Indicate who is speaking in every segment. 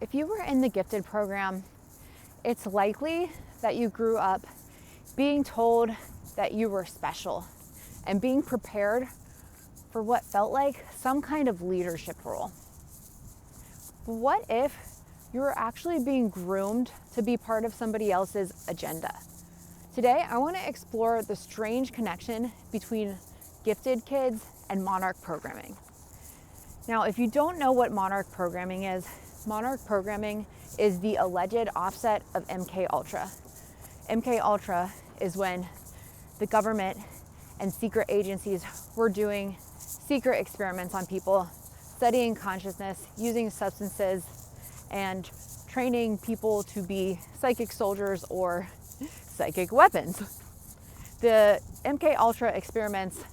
Speaker 1: If you were in the gifted program, it's likely that you grew up being told that you were special and being prepared for what felt like some kind of leadership role. But what if you were actually being groomed to be part of somebody else's agenda? Today, I want to explore the strange connection between gifted kids and Monarch Programming. Now, if you don't know what Monarch Programming is the alleged offset of MK Ultra. MK Ultra is when the government and secret agencies were doing secret experiments on people, studying consciousness, using substances, and training people to be psychic soldiers or psychic weapons. The MK Ultra experiments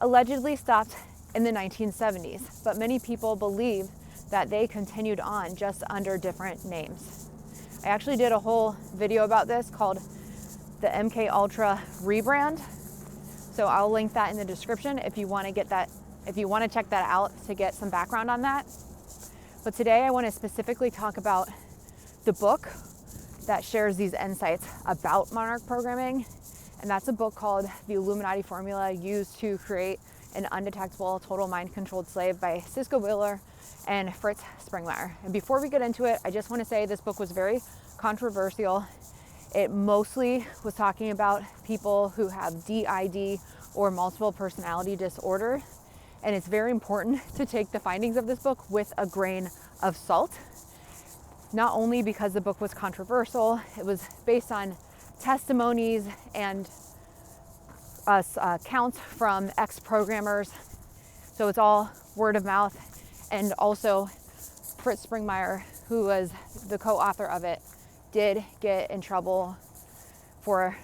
Speaker 1: allegedly stopped in the 1970s, but many people believe that they continued on just under different names. I actually did a whole video about this called the MK Ultra rebrand. So I'll link that in the description if you want to check that out to get some background on that. But today I want to specifically talk about the book that shares these insights about Monarch Programming. And that's a book called The Illuminati Formula Used to Create an Undetectable Total Mind Controlled Slave by Cisco Wheeler and Fritz Springmeier. And before we get into it, I just want to say this book was very controversial. It mostly was talking about people who have DID or multiple personality disorder. And it's very important to take the findings of this book with a grain of salt. Not only because the book was controversial, it was based on testimonies and accounts from ex-programmers. So it's all word of mouth. And also Fritz Springmeier, who was the co-author of it, did get in trouble for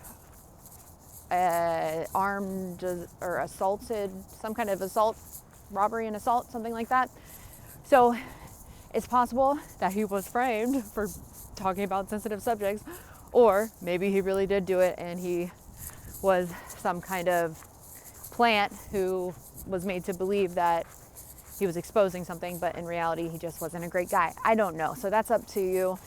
Speaker 1: armed or assaulted, some kind of assault, robbery and assault, something like that. So it's possible that he was framed for talking about sensitive subjects, or maybe he really did do it and he was some kind of plant who was made to believe that he was exposing something, but in reality, he just wasn't a great guy. I don't know. So that's up to you.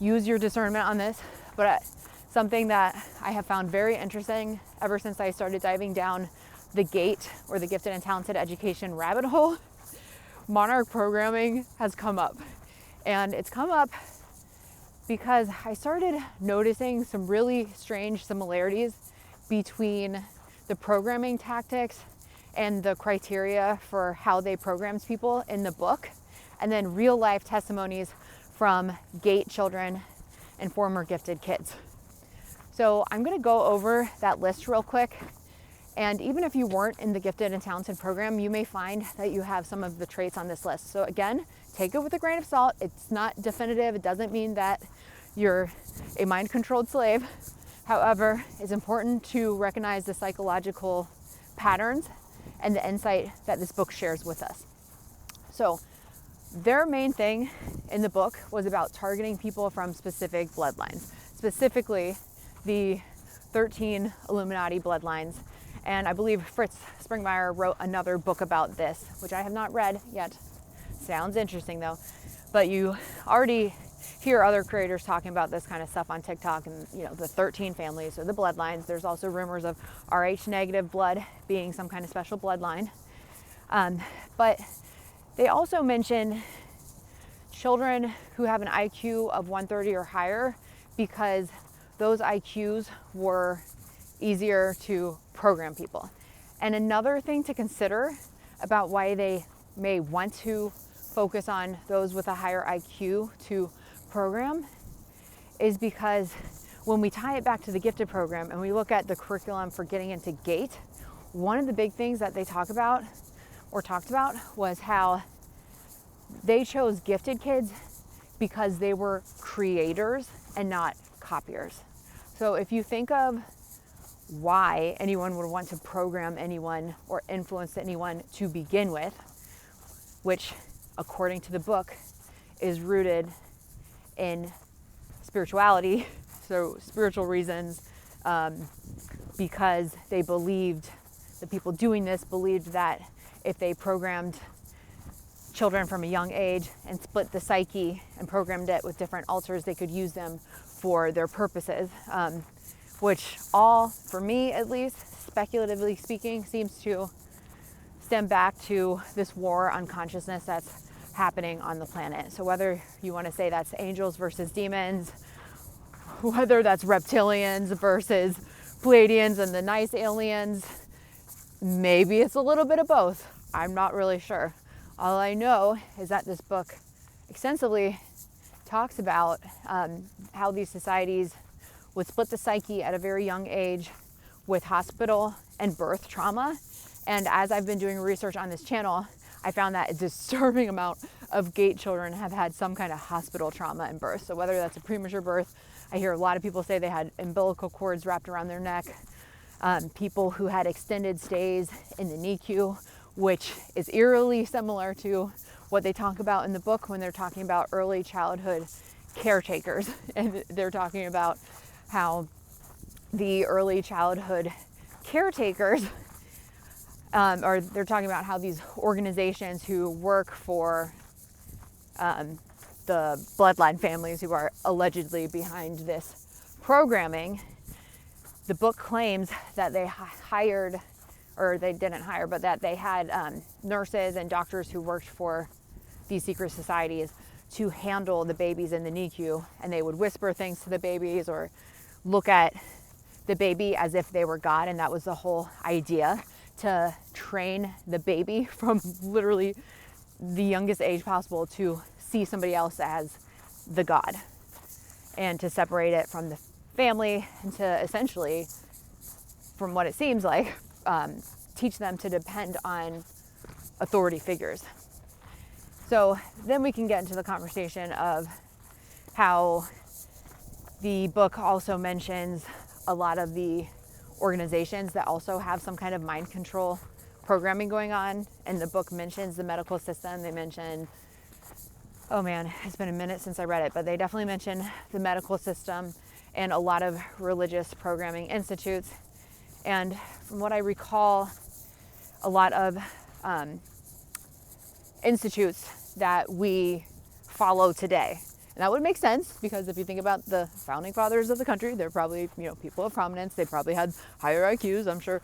Speaker 1: Use your discernment on this. But something that I have found very interesting ever since I started diving down the GATE, or the Gifted and Talented Education rabbit hole, Monarch Programming has come up. And it's come up because I started noticing some really strange similarities between the programming tactics and the criteria for how they programs people in the book, and then real life testimonies from GATE children and former gifted kids. So I'm going to go over that list real quick. And even if you weren't in the Gifted and Talented program, you may find that you have some of the traits on this list. So again, take it with a grain of salt. It's not definitive. It doesn't mean that you're a mind-controlled slave. However, it's important to recognize the psychological patterns and the insight that this book shares with us. So their main thing in the book was about targeting people from specific bloodlines, specifically the 13 Illuminati bloodlines. And I believe Fritz Springmeier wrote another book about this, which I have not read yet. Sounds interesting though. But you already hear other creators talking about this kind of stuff on TikTok, and the 13 families or the bloodlines. There's also rumors of Rh negative blood being some kind of special bloodline. But they also mention children who have an IQ of 130 or higher, because those IQs were easier to program people. And another thing to consider about why they may want to focus on those with a higher IQ to program is because when we tie it back to the gifted program and we look at the curriculum for getting into GATE, one of the big things that they talked about was how they chose gifted kids because they were creators and not copiers. So if you think of why anyone would want to program anyone or influence anyone to begin with, which according to the book is rooted in spirituality, so spiritual reasons, because they believed, the people doing this believed that if they programmed children from a young age and split the psyche and programmed it with different alters. They could use them for their purposes, which all, for me at least, speculatively speaking, seems to stem back to this war on consciousness that's happening on the planet. So whether you want to say that's angels versus demons, whether that's reptilians versus Pleiadians and the nice aliens, maybe it's a little bit of both. I'm not really sure. All I know is that this book extensively talks about how these societies would split the psyche at a very young age with hospital and birth trauma. And as I've been doing research on this channel, I found that a disturbing amount of gate children have had some kind of hospital trauma in birth. So whether that's a premature birth, I hear a lot of people say they had umbilical cords wrapped around their neck, people who had extended stays in the NICU, which is eerily similar to what they talk about in the book when they're talking about early childhood caretakers. And they're talking about how the early childhood caretakers, or they're talking about how these organizations who work for the bloodline families who are allegedly behind this programming, the book claims that they hired, or they didn't hire, but that they had nurses and doctors who worked for these secret societies to handle the babies in the NICU, and they would whisper things to the babies or look at the baby as if they were God, and that was the whole idea, to train the baby from literally the youngest age possible to see somebody else as the God, and to separate it from the family, and to essentially, from what it seems like, teach them to depend on authority figures. So then we can get into the conversation of how the book also mentions a lot of the organizations that also have some kind of mind control programming going on. And the book mentions the medical system. They mention, oh man, it's been a minute since I read it, but they definitely mention the medical system and a lot of religious programming institutes. And from what I recall, a lot of institutes that we follow today. And that would make sense, because if you think about the founding fathers of the country, they're probably, people of prominence. They probably had higher IQs. I'm sure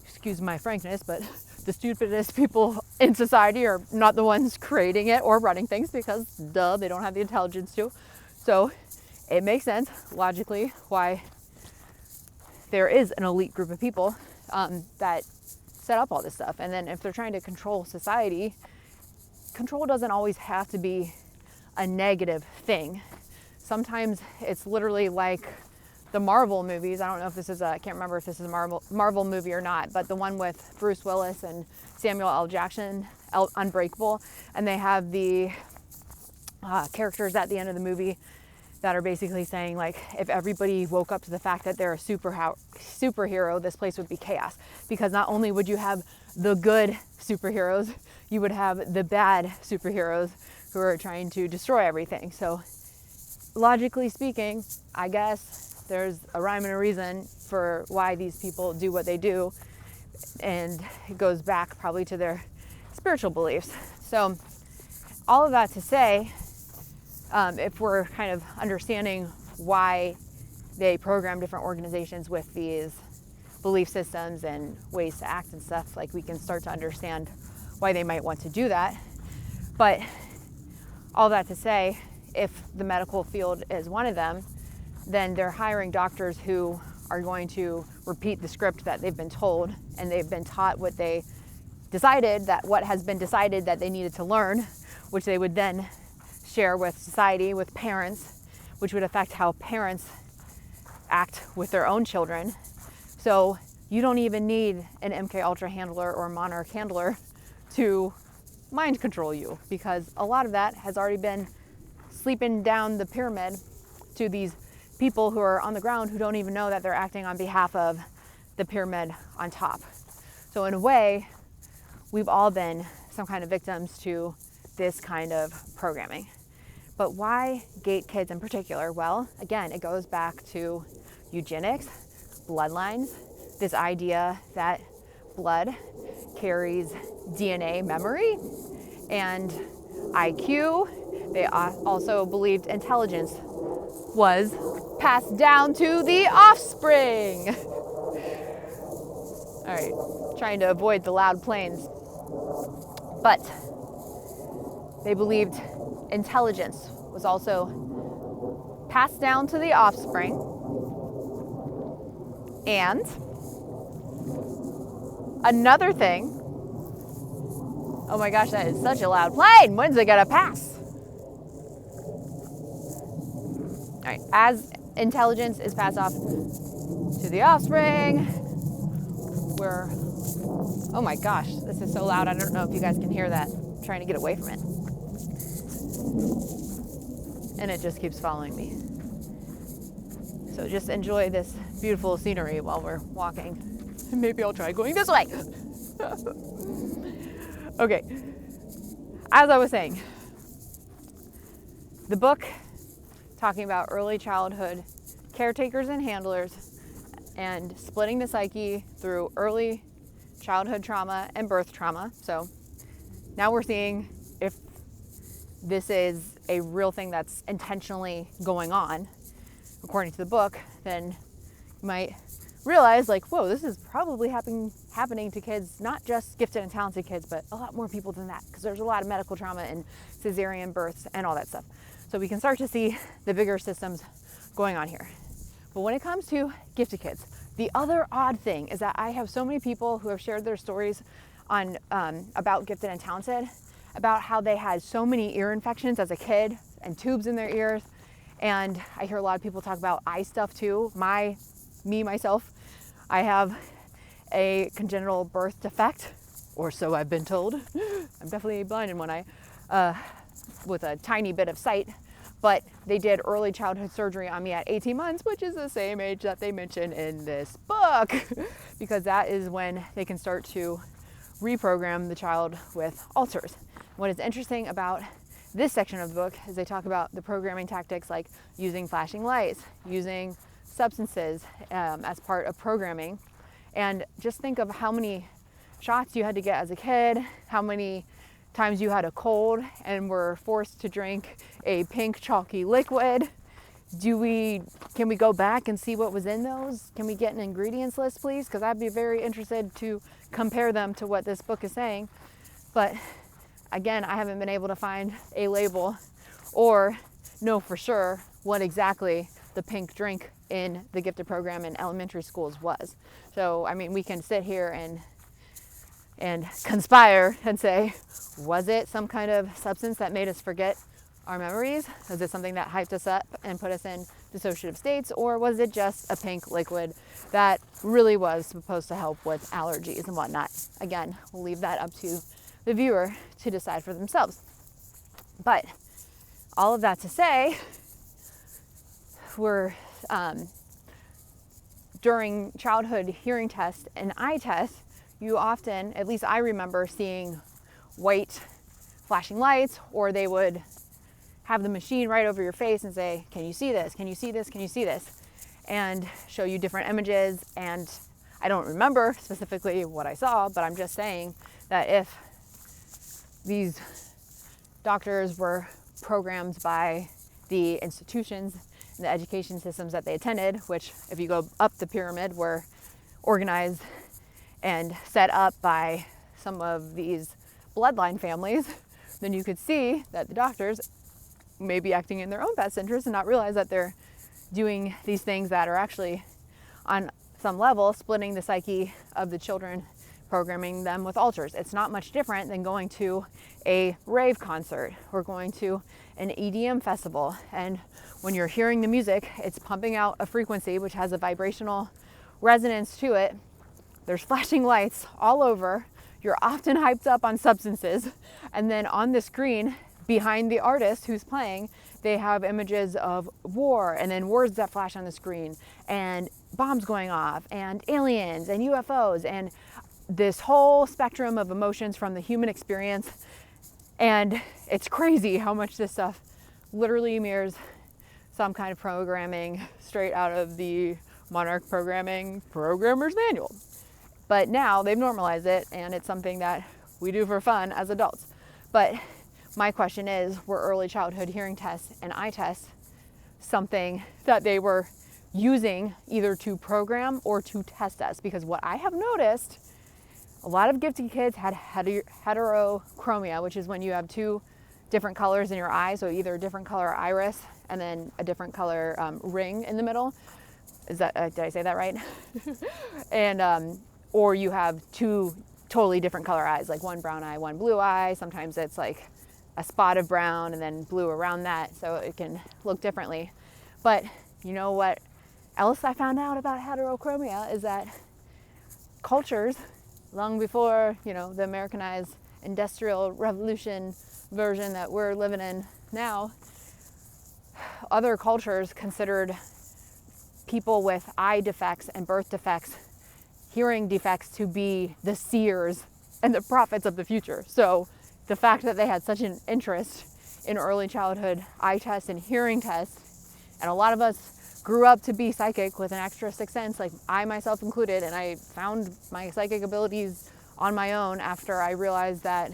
Speaker 1: excuse my frankness, but the stupidest people in society are not the ones creating it or running things, because duh, they don't have the intelligence to. So it makes sense logically why there is an elite group of people that set up all this stuff. And then if they're trying to control society, control doesn't always have to be a negative thing. Sometimes it's literally like the Marvel movies. I don't know if this is I can't remember if this is a Marvel movie or not, but the one with Bruce Willis and Samuel L. Jackson, Unbreakable, and they have the characters at the end of the movie that are basically saying, like, if everybody woke up to the fact that they're a superhero, this place would be chaos. Because not only would you have the good superheroes, you would have the bad superheroes who are trying to destroy everything. So logically speaking, I guess there's a rhyme and a reason for why these people do what they do. And it goes back probably to their spiritual beliefs. So all of that to say, if we're kind of understanding why they program different organizations with these belief systems and ways to act and stuff, like, we can start to understand why they might want to do that. But all that to say, if the medical field is one of them, then they're hiring doctors who are going to repeat the script that they've been told, and they've been taught what has been decided that they needed to learn, which they would then share with society, with parents, which would affect how parents act with their own children. So you don't even need an MK Ultra handler or Monarch handler to mind control you, because a lot of that has already been sleeping down the pyramid to these people who are on the ground who don't even know that they're acting on behalf of the pyramid on top. So in a way, we've all been some kind of victims to this kind of programming. But why gate kids in particular? Well, again, it goes back to eugenics, bloodlines, this idea that blood carries DNA memory, and IQ. They also believed intelligence was passed down to the offspring. All right, trying to avoid the loud planes. But they believed intelligence was also passed down to the offspring. And another thing, oh my gosh, that is such a loud plane. When's it gonna pass? All right, as intelligence is passed off to the offspring, oh my gosh, this is so loud. I don't know if you guys can hear that. I'm trying to get away from it. And it just keeps following me. So just enjoy this beautiful scenery while we're walking. Maybe I'll try going this way. Okay, as I was saying, the book talking about early childhood caretakers and handlers and splitting the psyche through early childhood trauma and birth trauma. So now we're seeing if this is a real thing that's intentionally going on, according to the book, then you might realize like, whoa, this is probably happening to kids, not just gifted and talented kids, but a lot more people than that, because there's a lot of medical trauma and cesarean births and all that stuff. So we can start to see the bigger systems going on here. But when it comes to gifted kids, the other odd thing is that I have so many people who have shared their stories on about gifted and talented, about how they had so many ear infections as a kid and tubes in their ears. And I hear a lot of people talk about eye stuff too. Myself, I have a congenital birth defect, or so I've been told. I'm definitely blind in one eye with a tiny bit of sight. But they did early childhood surgery on me at 18 months, which is the same age that they mention in this book, because that is when they can start to reprogram the child with alters. What is interesting about this section of the book is they talk about the programming tactics like using flashing lights, using substances as part of programming. And just think of how many shots you had to get as a kid, how many times you had a cold and were forced to drink a pink chalky liquid. Can we go back and see what was in those? Can we get an ingredients list, please? Because I'd be very interested to compare them to what this book is saying. But again, I haven't been able to find a label or know for sure what exactly the pink drink in the gifted program in elementary schools was. So, I mean, we can sit here and conspire and say, was it some kind of substance that made us forget our memories? Was it something that hyped us up and put us in dissociative states? Or was it just a pink liquid that really was supposed to help with allergies and whatnot? Again, we'll leave that up to the viewer to decide for themselves. But all of that to say, we're during childhood hearing tests and eye tests, you often, at least I remember seeing white flashing lights, or they would have the machine right over your face and say, can you see this? Can you see this? Can you see this? And show you different images. And I don't remember specifically what I saw, but I'm just saying that if these doctors were programmed by the institutions and the education systems that they attended, which if you go up the pyramid were organized and set up by some of these bloodline families, then you could see that the doctors may be acting in their own best interest and not realize that they're doing these things that are actually on some level splitting the psyche of the children, programming them with alters. It's not much different than going to a rave concert or going to an EDM festival. And when you're hearing the music, it's pumping out a frequency which has a vibrational resonance to it. There's flashing lights all over. You're often hyped up on substances. And then on the screen, behind the artist who's playing, they have images of war and then words that flash on the screen and bombs going off and aliens and UFOs and this whole spectrum of emotions from the human experience. And it's crazy how much this stuff literally mirrors some kind of programming straight out of the Monarch Programming Programmer's Manual. But now they've normalized it and it's something that we do for fun as adults. But my question is, were early childhood hearing tests and eye tests something that they were using either to program or to test us? Because what I have noticed, a lot of gifted kids had heterochromia, which is when you have two different colors in your eye, so either a different color iris and then a different color ring in the middle. Is that, did I say that right? And or you have two totally different color eyes, like one brown eye, one blue eye. Sometimes it's like a spot of brown and then blue around that, so it can look differently. But you know what else I found out about heterochromia is that cultures, long before, you know, the Americanized industrial revolution version that we're living in now, other cultures considered people with eye defects and birth defects, hearing defects, to be the seers and the prophets of the future. So the fact that they had such an interest in early childhood eye tests and hearing tests, and a lot of us grew up to be psychic with an extra sixth sense, like I myself included, and I found my psychic abilities on my own after I realized that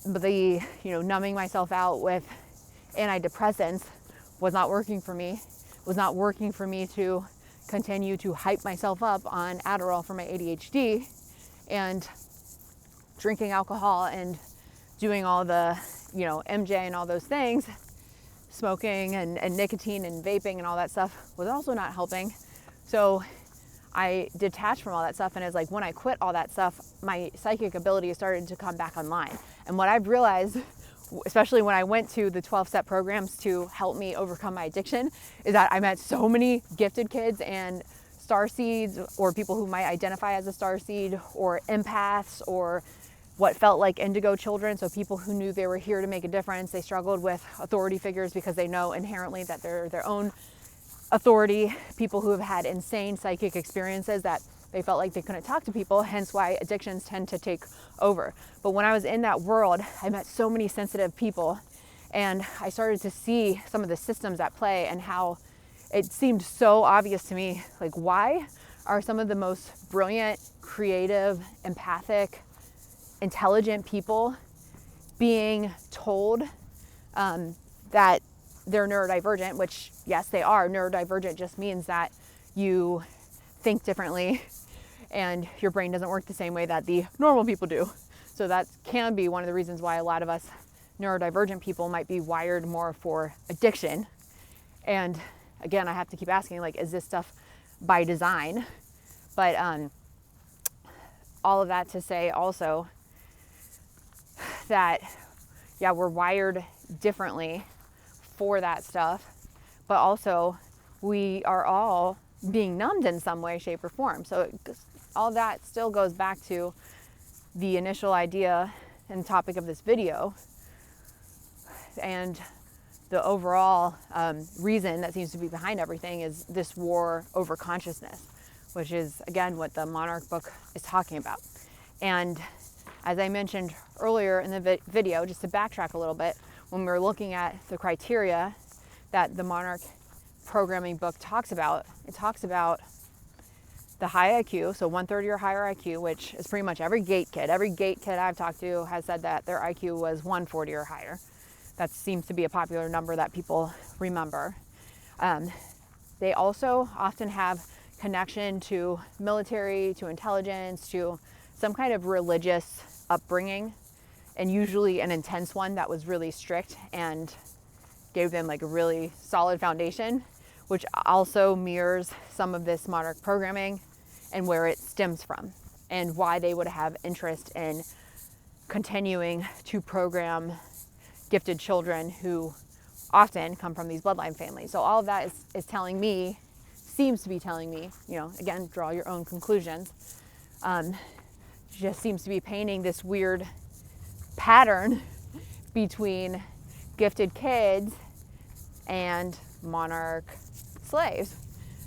Speaker 1: the, you know, numbing myself out with antidepressants was not working for me, was not working for me to continue to hype myself up on Adderall for my ADHD, and drinking alcohol and doing all the, you know, MJ and all those things, smoking and nicotine and vaping and all that stuff was also not helping. So I detached from all that stuff, and it's like when I quit all that stuff, my psychic ability started to come back online. And what I've realized, especially when I went to the 12-step programs to help me overcome my addiction, is that I met so many gifted kids and starseeds, or people who might identify as a starseed, or empaths, or what felt like indigo children, so people who knew they were here to make a difference. They struggled with authority figures because they know inherently that they're their own authority. People who have had insane psychic experiences that they felt like they couldn't talk to people, hence why addictions tend to take over. But when I was in that world, I met so many sensitive people, and I started to see some of the systems at play and how it seemed so obvious to me, like, why are some of the most brilliant, creative, empathic, intelligent people being told that they're neurodivergent, which, yes, they are. Neurodivergent just means that you think differently and your brain doesn't work the same way that the normal people do. So that can be one of the reasons why a lot of us neurodivergent people might be wired more for addiction. And again, I have to keep asking, like, is this stuff by design? But all of that to say also that, yeah, we're wired differently for that stuff, but also we are all being numbed in some way, shape, or form. So all that still goes back to the initial idea and topic of this video, and the overall reason that seems to be behind everything is this war over consciousness, which is, again, what the Monarch book is talking about. And as I mentioned earlier in the video, just to backtrack a little bit, when we were looking at the criteria that the Monarch Programming book talks about, it talks about the high IQ, so 130 or higher IQ, which is pretty much every gate kid. Every gate kid I've talked to has said that their IQ was 140 or higher. That seems to be a popular number that people remember. They also often have connection to military, to intelligence, to some kind of religious upbringing, and usually an intense one that was really strict and gave them like a really solid foundation, which also mirrors some of this Monarch programming and where it stems from and why they would have interest in continuing to program gifted children who often come from these bloodline families. So all of that is telling me, seems to be telling me, you know, again, draw your own conclusions, just seems to be painting this weird pattern between gifted kids and monarch slaves.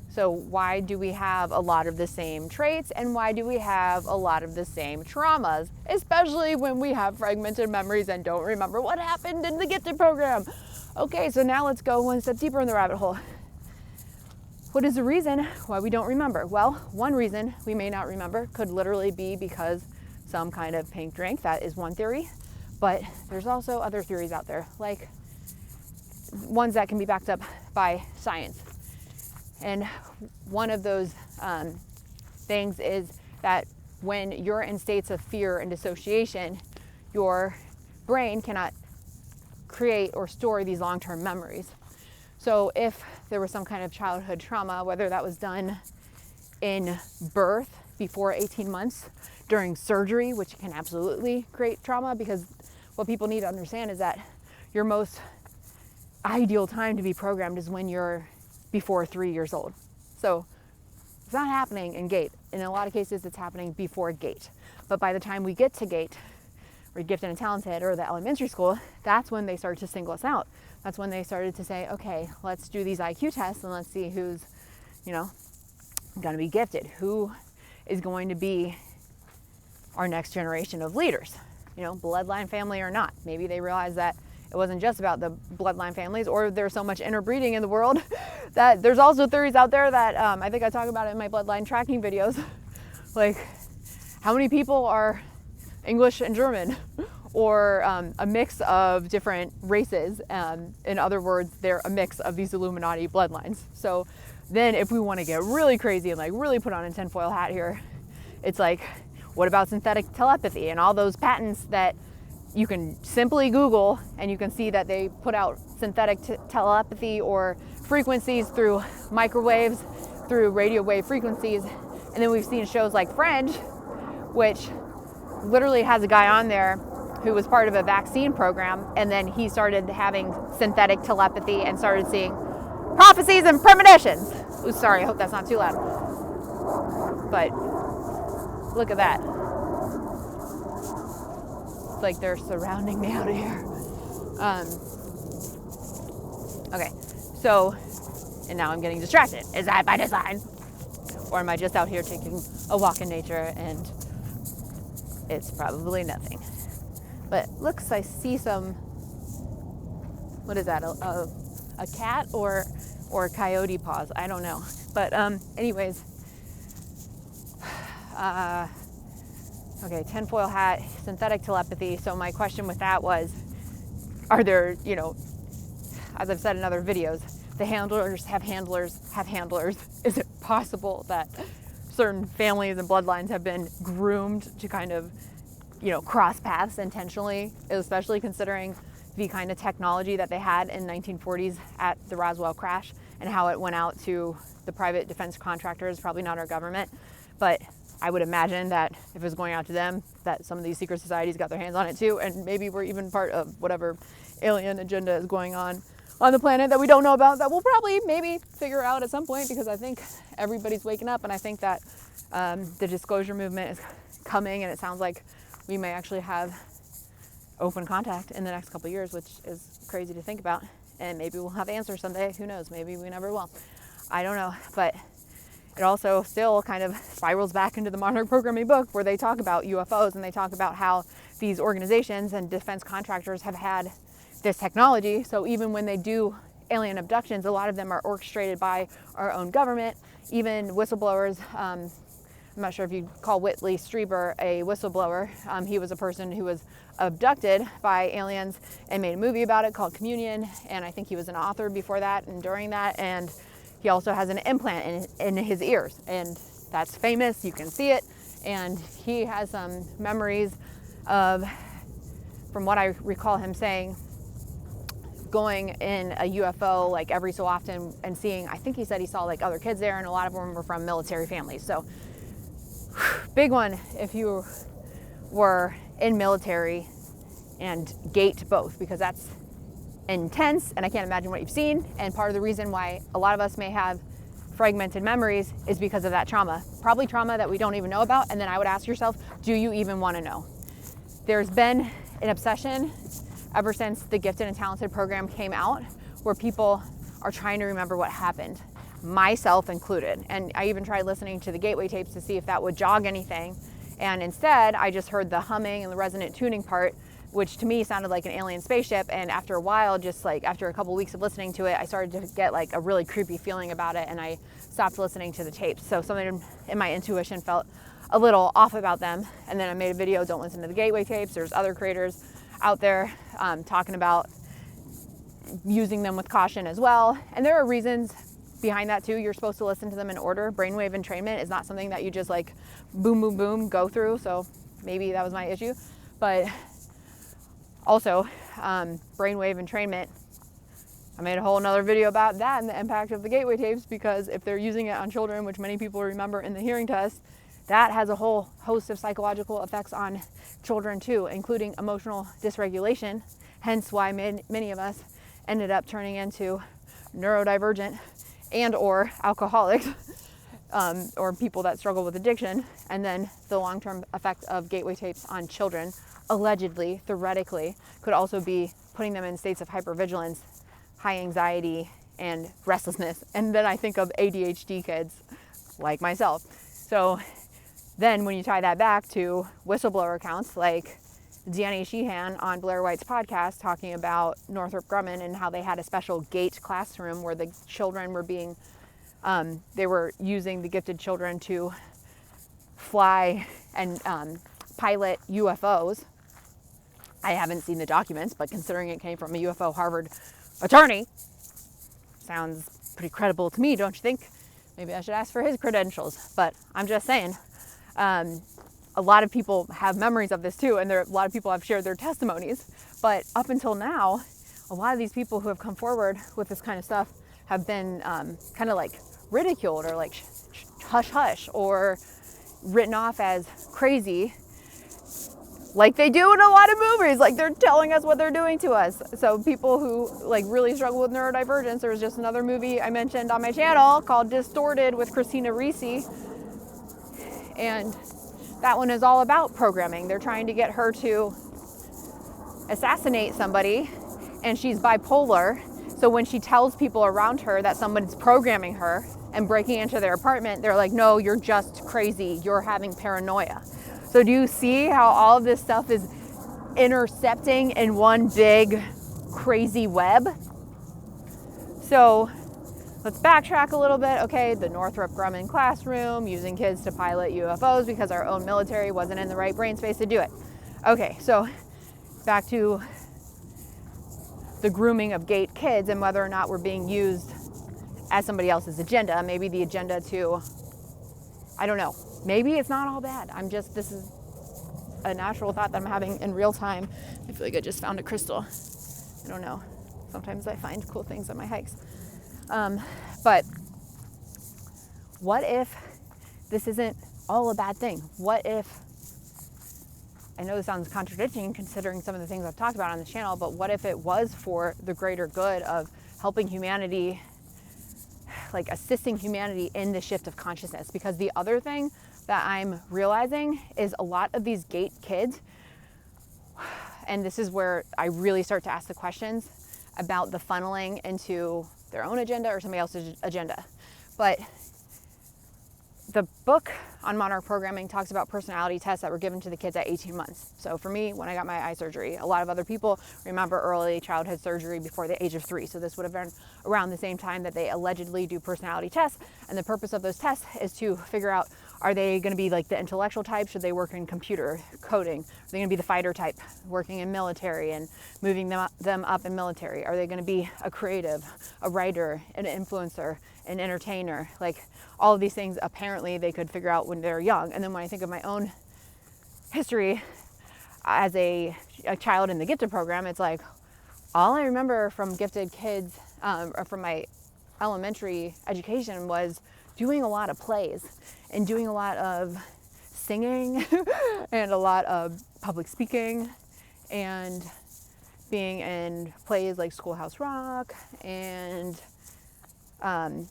Speaker 1: So why do we have a lot of the same traits, and why do we have a lot of the same traumas, especially when we have fragmented memories and don't remember what happened in the gifted program? Okay, so now let's go one step deeper in the rabbit hole. What is the reason why we don't remember? Well, one reason we may not remember could literally be because some kind of pink drink. That is one theory. But there's also other theories out there, like ones that can be backed up by science. And one of those things is that when you're in states of fear and dissociation, your brain cannot create or store these long-term memories. So if there was some kind of childhood trauma, whether that was done in birth before 18 months, during surgery, which can absolutely create trauma, because what people need to understand is that your most ideal time to be programmed is when you're before 3 years old. So it's not happening in gate. In a lot of cases, it's happening before gate. But by the time we get to gate, or gifted and talented, or the elementary school, that's when they start to single us out. That's when they started to say, okay, let's do these IQ tests and let's see who's, going to be gifted. Who is going to be our next generation of leaders? Bloodline family or not. Maybe they realize that it wasn't just about the bloodline families, or there's so much interbreeding in the world that there's also theories out there that I think I talk about it in my bloodline tracking videos. Like, how many people are English and German, or a mix of different races? In other words, they're a mix of these Illuminati bloodlines. So then if we want to get really crazy and like really put on a tinfoil hat here, it's like, what about synthetic telepathy and all those patents that you can simply Google and you can see that they put out synthetic telepathy or frequencies through microwaves, through radio wave frequencies. And then we've seen shows like Fringe, which literally has a guy on there who was part of a vaccine program, and then he started having synthetic telepathy and started seeing prophecies and premonitions. Ooh, sorry, I hope that's not too loud. But look at that. It's like they're surrounding me out here. Okay, so, and now I'm getting distracted. Is that by design? Or am I just out here taking a walk in nature and it's probably nothing? But looks, I see some, what is that, a cat or coyote paws? I don't know. But anyways, okay, tinfoil hat, synthetic telepathy. So my question with that was, are there, as I've said in other videos, the handlers have handlers have handlers. Is it possible that certain families and bloodlines have been groomed to kind of, cross paths intentionally, especially considering the kind of technology that they had in 1940s at the Roswell crash and how it went out to the private defense contractors, probably not our government, but I would imagine that if it was going out to them, that some of these secret societies got their hands on it too, and maybe we're even part of whatever alien agenda is going on the planet that we don't know about, that we'll probably maybe figure out at some point, because I think everybody's waking up, and I think that the disclosure movement is coming, and it sounds like we may actually have open contact in the next couple of years, which is crazy to think about, and maybe we'll have answers someday. Who knows? Maybe we never will. I don't know, but it also still kind of spirals back into the Monarch Programming book, where they talk about UFOs and they talk about how these organizations and defense contractors have had this technology. So even when they do alien abductions, a lot of them are orchestrated by our own government. Even whistleblowers, I'm not sure if you call Whitley Strieber a whistleblower. He was a person who was abducted by aliens and made a movie about it called Communion. And I think he was an author before that and during that. And he also has an implant in his ears, and that's famous. You can see it. And he has some memories of, from what I recall him saying, going in a UFO like every so often and seeing, I think he said he saw like other kids there, and a lot of them were from military families. So big one if you were in military and gate both, because that's intense, and I can't imagine what you've seen. And part of the reason why a lot of us may have fragmented memories is because of that trauma, probably trauma that we don't even know about. And then I would ask yourself, do you even want to know? There's been an obsession ever since the Gifted and Talented program came out, where people are trying to remember what happened, myself included. And I even tried listening to the Gateway tapes to see if that would jog anything. And instead, I just heard the humming and the resonant tuning part, which to me sounded like an alien spaceship. And after a while, just like after a couple weeks of listening to it, I started to get like a really creepy feeling about it, and I stopped listening to the tapes. So something in my intuition felt a little off about them. And then I made a video, don't listen to the Gateway tapes. There's other creators out there talking about using them with caution as well. And there are reasons behind that too. You're supposed to listen to them in order. Brainwave entrainment is not something that you just like boom, boom, boom, go through. So maybe that was my issue. But also, brainwave entrainment, I made a whole nother video about that and the impact of the gateway tapes, because if they're using it on children, which many people remember in the hearing test, that has a whole host of psychological effects on children too, including emotional dysregulation, hence why many of us ended up turning into neurodivergent and or alcoholics, or people that struggle with addiction. And then the long-term effect of gateway tapes on children, allegedly, theoretically, could also be putting them in states of hypervigilance, high anxiety, and restlessness. And then I think of ADHD kids like myself. So then when you tie that back to whistleblower accounts like Deanna Sheehan on Blair White's podcast talking about Northrop Grumman and how they had a special GATE classroom where the children were being, they were using the gifted children to fly and pilot UFOs. I haven't seen the documents, but considering it came from a UFO Harvard attorney, sounds pretty credible to me, don't you think? Maybe I should ask for his credentials, but I'm just saying. A lot of people have memories of this too, and a lot of people have shared their testimonies. But up until now, a lot of these people who have come forward with this kind of stuff have been kind of like ridiculed or like hush hush or written off as crazy, like they do in a lot of movies, like they're telling us what they're doing to us. So people who like really struggle with neurodivergence, there was just another movie I mentioned on my channel called Distorted with Christina Ricci, and that one is all about programming. They're trying to get her to assassinate somebody, and she's bipolar. So when she tells people around her that someone's programming her and breaking into their apartment, they're like, no, you're just crazy. You're having paranoia. So do you see how all of this stuff is intercepting in one big crazy web? So let's backtrack a little bit. Okay, the Northrop Grumman classroom, using kids to pilot UFOs because our own military wasn't in the right brain space to do it. Okay, so back to the grooming of gate kids and whether or not we're being used as somebody else's agenda. Maybe the agenda to, I don't know, maybe it's not all bad. This is a natural thought that I'm having in real time. I feel like I just found a crystal. I don't know. Sometimes I find cool things on my hikes. But what if this isn't all a bad thing? What if, I know this sounds contradicting considering some of the things I've talked about on this channel, but what if it was for the greater good of helping humanity, like assisting humanity in the shift of consciousness? Because the other thing that I'm realizing is a lot of these gate kids, and this is where I really start to ask the questions about the funneling into their own agenda or somebody else's agenda. But the book on Monarch Programming talks about personality tests that were given to the kids at 18 months. So for me, when I got my eye surgery, a lot of other people remember early childhood surgery before the age of 3. So this would have been around the same time that they allegedly do personality tests. And the purpose of those tests is to figure out, are they going to be like the intellectual type? Should they work in computer coding? Are they going to be the fighter type, working in military and moving them up in military? Are they going to be a creative, a writer, an influencer, an entertainer? Like all of these things, apparently they could figure out when they're young. And then when I think of my own history as a child in the gifted program, it's like all I remember from gifted kids, or from my elementary education, was doing a lot of plays and doing a lot of singing and a lot of public speaking and being in plays like Schoolhouse Rock, and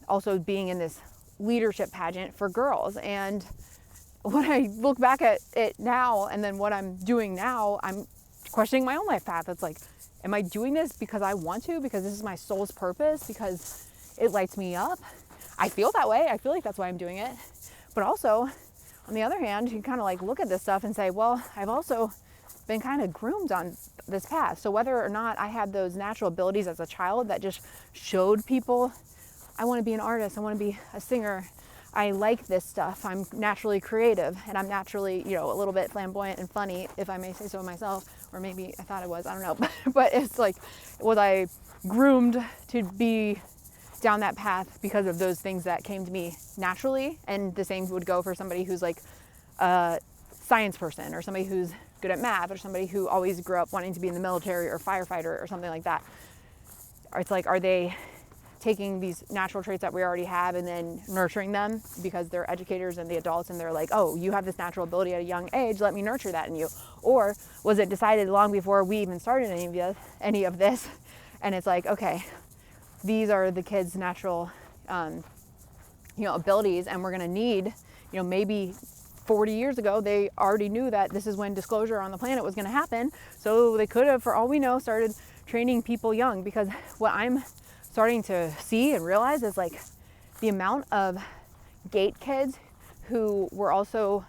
Speaker 1: also being in this leadership pageant for girls. And when I look back at it now and then what I'm doing now, I'm questioning my own life path. It's like, am I doing this because I want to, because this is my soul's purpose, because it lights me up? I feel that way. I feel like that's why I'm doing it. But also, on the other hand, you kind of like look at this stuff and say, well, I've also been kind of groomed on this path. So whether or not I had those natural abilities as a child that just showed people, I want to be an artist, I want to be a singer, I like this stuff, I'm naturally creative, and I'm naturally, a little bit flamboyant and funny, if I may say so myself, or maybe I thought I was, I don't know. But it's like, was I groomed to be down that path because of those things that came to me naturally? And the same would go for somebody who's like a science person, or somebody who's good at math, or somebody who always grew up wanting to be in the military or firefighter or something like that. It's like, are they taking these natural traits that we already have and then nurturing them because they're educators and the adults, and they're like, oh, you have this natural ability at a young age, let me nurture that in you? Or was it decided long before we even started any of this, and it's like, okay, these are the kids' natural abilities, and we're going to need, maybe 40 years ago they already knew that this is when disclosure on the planet was going to happen, so they could have, for all we know, started training people young. Because what I'm starting to see and realize is like the amount of gate kids who were also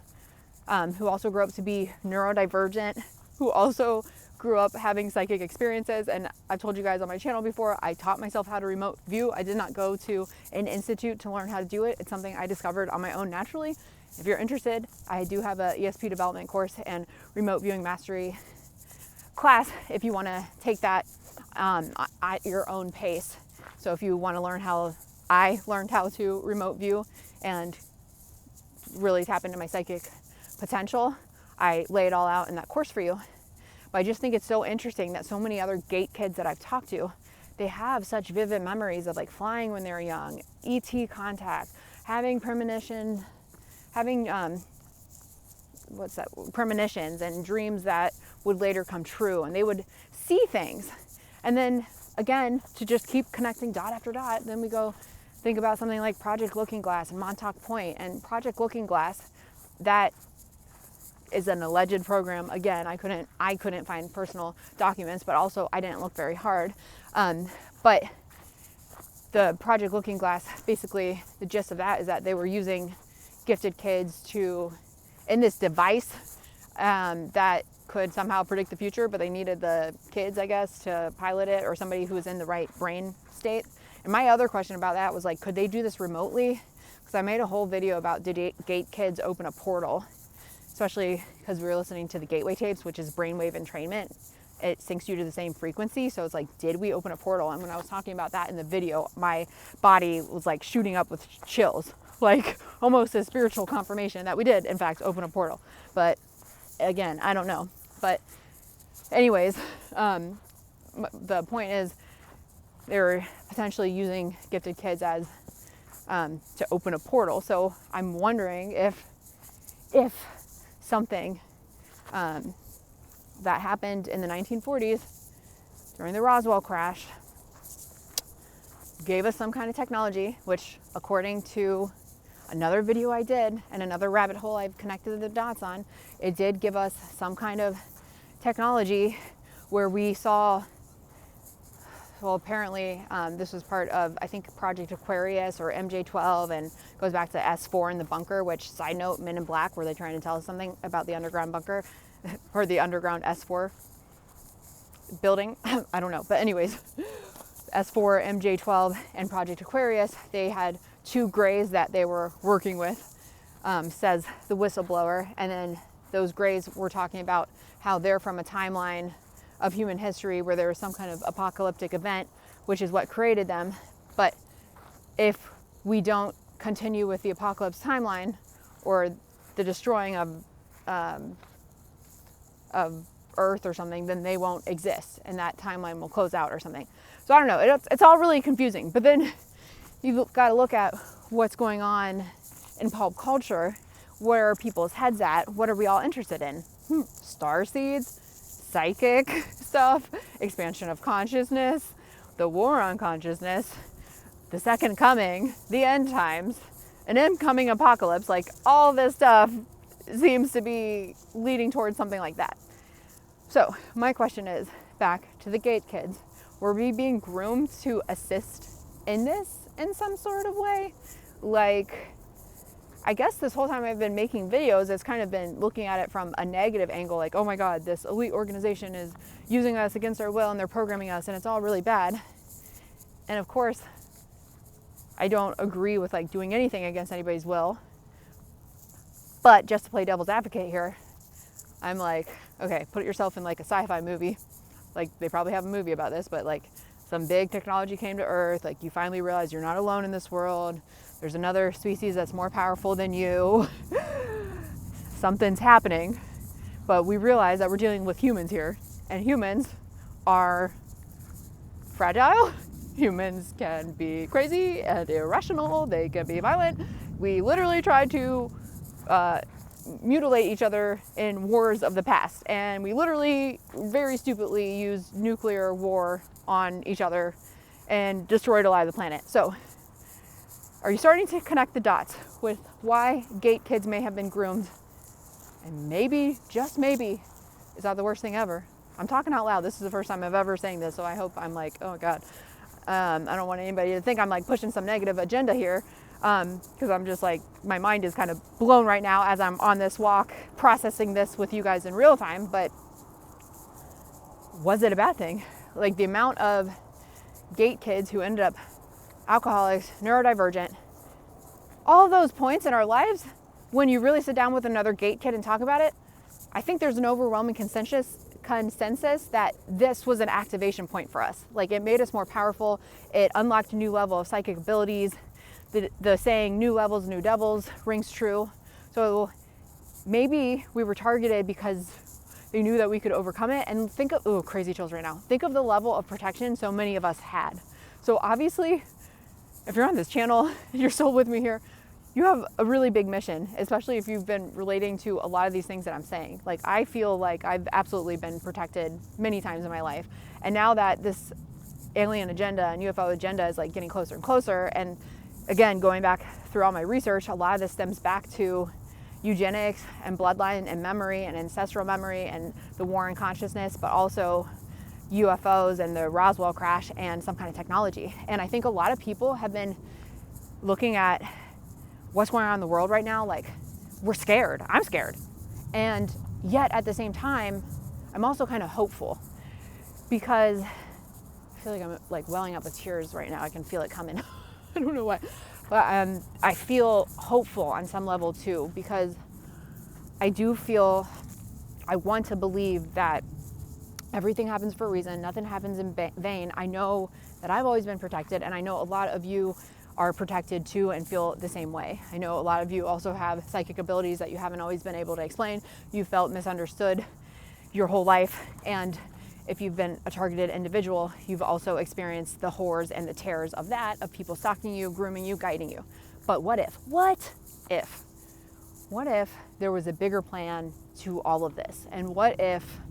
Speaker 1: grew up to be neurodivergent, who also grew up having psychic experiences. And I've told you guys on my channel before, I taught myself how to remote view. I did not go to an institute to learn how to do it. It's something I discovered on my own naturally. If you're interested, I do have a ESP development course and remote viewing mastery class if you want to take that at your own pace. So if you want to learn how I learned how to remote view and really tap into my psychic potential, I lay it all out in that course for you. But I just think it's so interesting that so many other gate kids that I've talked to, they have such vivid memories of like flying when they were young, ET contact, having premonition, having premonitions and dreams that would later come true, and they would see things. And then again, to just keep connecting dot after dot, then we go think about something like Project Looking Glass and Montauk Point. And Project Looking Glass, that is an alleged program. Again, I couldn't find personal documents, but also I didn't look very hard. But the Project Looking Glass, basically the gist of that is that they were using gifted kids in this device that could somehow predict the future, but they needed the kids, I guess, to pilot it, or somebody who was in the right brain state. And my other question about that was like, could they do this remotely? Because I made a whole video about, did gate kids open a portal? Especially because we were listening to the Gateway tapes, which is Brainwave Entrainment. It syncs you to the same frequency. So it's like, did we open a portal? And when I was talking about that in the video, my body was like shooting up with chills, like almost a spiritual confirmation that we did, in fact, open a portal. But again, I don't know. But anyways, the point is they're potentially using gifted kids as to open a portal. So I'm wondering if something that happened in the 1940s during the Roswell crash gave us some kind of technology, which according to another video I did and another rabbit hole I've connected the dots on, it did give us some kind of technology where we saw, well, apparently this was part of, I think, Project Aquarius or MJ12, and goes back to S4 in the bunker, which, side note, Men in Black, were they trying to tell us something about the underground bunker or the underground S4 building? I don't know. But anyways, S4, MJ12, and Project Aquarius, they had 2 grays that they were working with, says the whistleblower. And then those grays were talking about how they're from a timeline of human history where there was some kind of apocalyptic event, which is what created them. But if we don't continue with the apocalypse timeline, or the destroying of Earth or something, then they won't exist, and that timeline will close out or something. So I don't know. It's all really confusing. But then you've got to look at what's going on in pulp culture. Where are people's heads at? What are we all interested in? Starseeds, psychic stuff, expansion of consciousness, the war on consciousness, the second coming, the end times, an incoming apocalypse. Like, all this stuff seems to be leading towards something like that. So my question is, back to the gate kids, were we being groomed to assist in this in some sort of way? Like, I guess this whole time I've been making videos, it's kind of been looking at it from a negative angle, like, oh my God, this elite organization is using us against our will and they're programming us and it's all really bad. And of course, I don't agree with like doing anything against anybody's will. But just to play devil's advocate here, I'm like, okay, put yourself in like a sci-fi movie. Like they probably have a movie about this, but like some big technology came to Earth. Like you finally realize you're not alone in this world. There's another species that's more powerful than you. Something's happening, but we realize that we're dealing with humans here, and humans are fragile. Humans can be crazy and irrational. They can be violent. We literally tried to mutilate each other in wars of the past, and we literally very stupidly used nuclear war on each other and destroyed a lot of the planet. So are you starting to connect the dots with why gate kids may have been groomed? And maybe, just maybe, is that the worst thing ever? I'm talking out loud. This is the first time I've ever saying this, so I hope I'm like, oh God. I don't want anybody to think I'm like pushing some negative agenda here, because I'm just like, my mind is kind of blown right now as I'm on this walk processing this with you guys in real time. But was it a bad thing? Like the amount of gate kids who ended up alcoholics, neurodivergent, all those points in our lives, when you really sit down with another gate kid and talk about it, I think there's an overwhelming consensus that this was an activation point for us. Like it made us more powerful. It unlocked a new level of psychic abilities. The saying new levels, new devils rings true. So maybe we were targeted because they knew that we could overcome it. And think of, oh, crazy chills right now. Think of the level of protection so many of us had. So obviously, if you're on this channel, you're still with me here, you have a really big mission, especially if you've been relating to a lot of these things that I'm saying. Like I feel like I've absolutely been protected many times in my life. And now that this alien agenda and UFO agenda is like getting closer and closer, and again, going back through all my research, a lot of this stems back to eugenics and bloodline and memory and ancestral memory and the war on consciousness, but also UFOs and the Roswell crash and some kind of technology. And I think a lot of people have been looking at what's going on in the world right now, like we're scared. I'm scared. And yet at the same time, I'm also kind of hopeful, because I feel like I'm like welling up with tears right now. I can feel it coming. I don't know why, but I feel hopeful on some level too, because I do feel, I want to believe that everything happens for a reason. Nothing happens in vain. I know that I've always been protected, and I know a lot of you are protected too and feel the same way. I know a lot of you also have psychic abilities that you haven't always been able to explain. You felt misunderstood your whole life, and if you've been a targeted individual, you've also experienced the horrors and the terrors of that, of people stalking you, grooming you, guiding you. But what if there was a bigger plan to all of this? And what if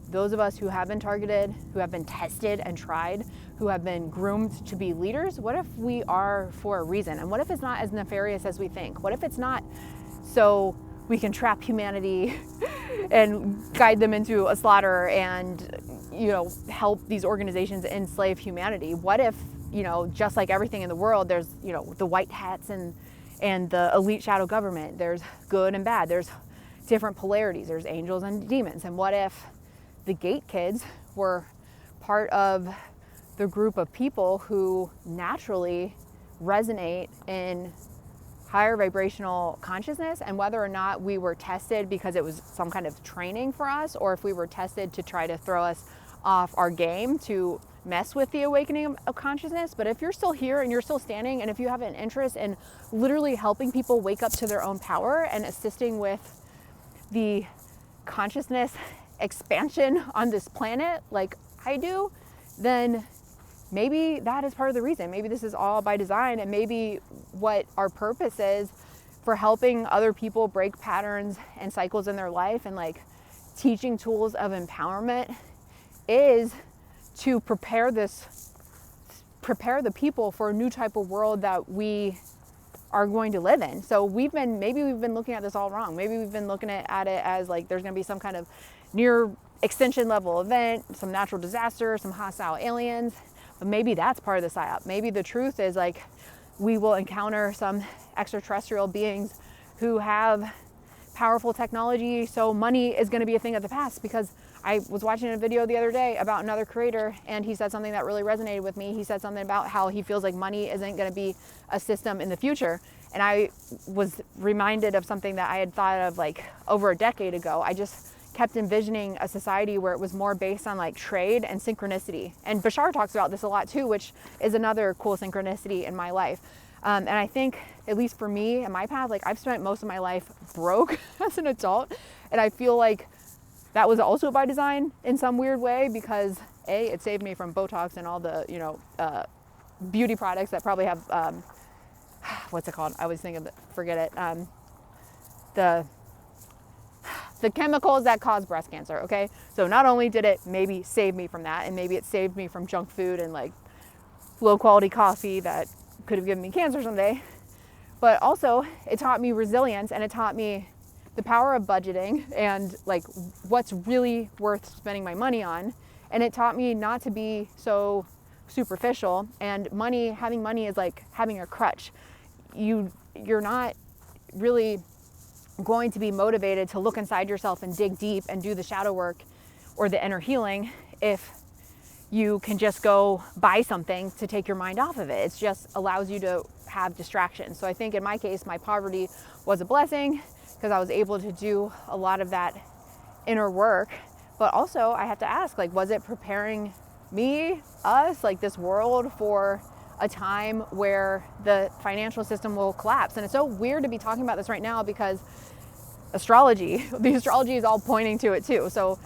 Speaker 1: those of us who have been targeted, who have been tested and tried, who have been groomed to be leaders, what if we are for a reason? And what if it's not as nefarious as we think? What if it's not so we can trap humanity and guide them into a slaughter and, you know, help these organizations enslave humanity? What if, you know, just like everything in the world, there's, you know, the white hats and the elite shadow government, there's good and bad, there's different polarities, there's angels and demons. And what if the gate kids were part of the group of people who naturally resonate in higher vibrational consciousness, and whether or not we were tested because it was some kind of training for us, or if we were tested to try to throw us off our game to mess with the awakening of consciousness. But if you're still here and you're still standing, and if you have an interest in literally helping people wake up to their own power and assisting with the consciousness expansion on this planet like I do, then maybe that is part of the reason. Maybe this is all by design, and maybe what our purpose is for helping other people break patterns and cycles in their life, and like teaching tools of empowerment, is to prepare the people for a new type of world that we are going to live in. So maybe we've been looking at this all wrong. Maybe we've been looking at it as like there's going to be some kind of near extinction level event, some natural disaster, some hostile aliens. But maybe that's part of the psyop. Maybe the truth is like we will encounter some extraterrestrial beings who have powerful technology, so money is going to be a thing of the past. Because I was watching a video the other day about another creator, and he said something that really resonated with me. He said something about how he feels like money isn't going to be a system in the future. And I was reminded of something that I had thought of like over a decade ago. I just kept envisioning a society where it was more based on like trade and synchronicity. And Bashar talks about this a lot too, which is another cool synchronicity in my life. And I think, at least for me and my path, like I've spent most of my life broke as an adult. And I feel like that was also by design in some weird way, because A, it saved me from Botox and all the, beauty products that probably have, what's it called? I always think of it, forget it. The chemicals that cause breast cancer, okay? So not only did it maybe save me from that, and maybe it saved me from junk food and like low quality coffee that could have given me cancer someday, but also it taught me resilience, and it taught me the power of budgeting and like what's really worth spending my money on. And it taught me not to be so superficial, and having money is like having a crutch. You're not really going to be motivated to look inside yourself and dig deep and do the shadow work or the inner healing if you can just go buy something to take your mind off of it. It just allows you to have distractions. So I think in my case, my poverty was a blessing because I was able to do a lot of that inner work. But also I have to ask, like, was it preparing us, like this world, for a time where the financial system will collapse? And it's so weird to be talking about this right now because the astrology is all pointing to it too. So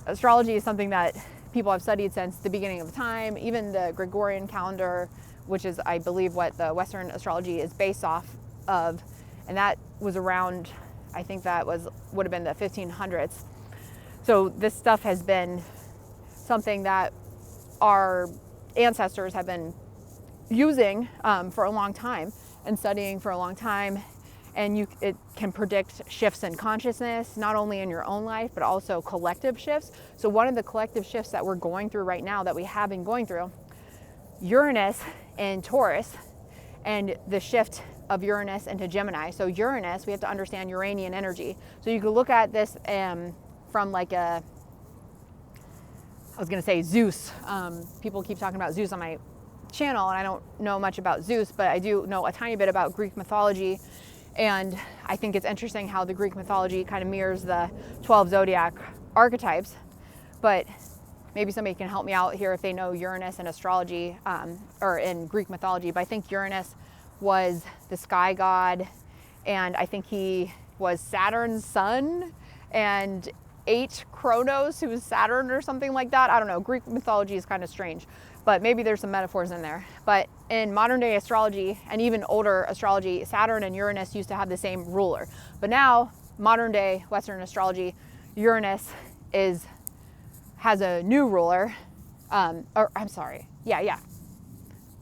Speaker 1: astrology is something that people have studied since the beginning of time. Even the Gregorian calendar, which is, I believe, what the Western astrology is based off of, and that was around, I think that would have been the 1500s. So this stuff has been something that our ancestors have been using for a long time and studying for a long time. And it can predict shifts in consciousness, not only in your own life, but also collective shifts. So one of the collective shifts that we're going through right now, that we have been going through, Uranus in Taurus, and the shift of Uranus into Gemini. So Uranus, we have to understand Uranian energy. So you can look at this from like I was going to say Zeus. People keep talking about Zeus on my channel, and I don't know much about Zeus, but I do know a tiny bit about Greek mythology. And I think it's interesting how the Greek mythology kind of mirrors the 12 zodiac archetypes. But maybe somebody can help me out here if they know Uranus and astrology, or in Greek mythology. But I think Uranus was the sky god, and I think he was Saturn's son, and ate Kronos, who was Saturn or something like that. I don't know. Greek mythology is kind of strange, but maybe there's some metaphors in there. But in modern day astrology, and even older astrology, Saturn and Uranus used to have the same ruler. But now, modern day Western astrology, Uranus has a new ruler.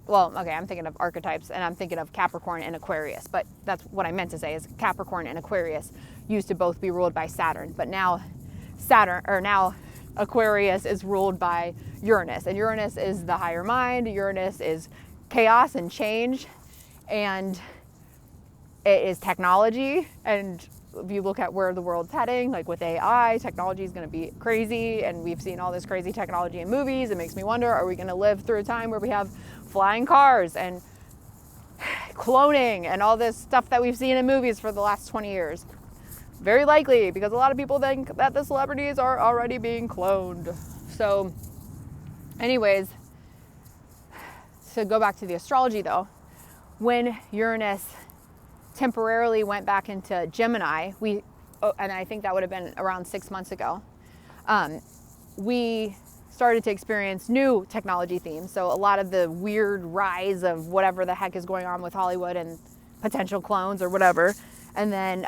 Speaker 1: Well, okay, I'm thinking of archetypes, and I'm thinking of Capricorn and Aquarius, but that's what I meant to say, is Capricorn and Aquarius used to both be ruled by Saturn, but now Aquarius is ruled by Uranus, and Uranus is the higher mind. Uranus is chaos and change, and it is technology. And if you look at where the world's heading, like with AI, technology is going to be crazy, and we've seen all this crazy technology in movies. It makes me wonder, are we going to live through a time where we have flying cars and cloning and all this stuff that we've seen in movies for the last 20 years? Very likely, because a lot of people think that the celebrities are already being cloned. So anyways, to go back to the astrology though, when Uranus temporarily went back into Gemini, and I think that would have been around 6 months ago, we started to experience new technology themes. So a lot of the weird rise of whatever the heck is going on with Hollywood and potential clones or whatever. And then,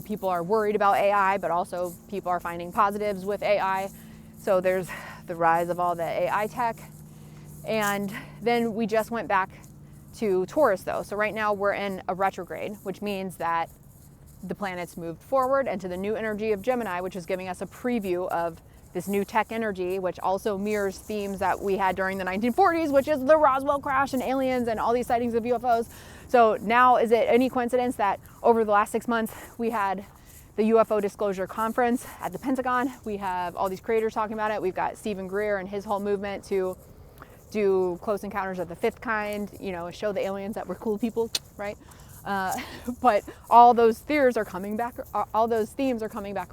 Speaker 1: people are worried about AI, but also people are finding positives with AI. So there's the rise of all the AI tech. And then we just went back to Taurus though. So right now we're in a retrograde, which means that the planets moved forward into the new energy of Gemini, which is giving us a preview of this new tech energy, which also mirrors themes that we had during the 1940s, which is the Roswell crash and aliens and all these sightings of UFOs. So now, is it any coincidence that over the last 6 months, we had the UFO disclosure conference at the Pentagon? We have all these creators talking about it. We've got Stephen Greer and his whole movement to do close encounters of the fifth kind, show the aliens that we're cool people, right? But all those themes are coming back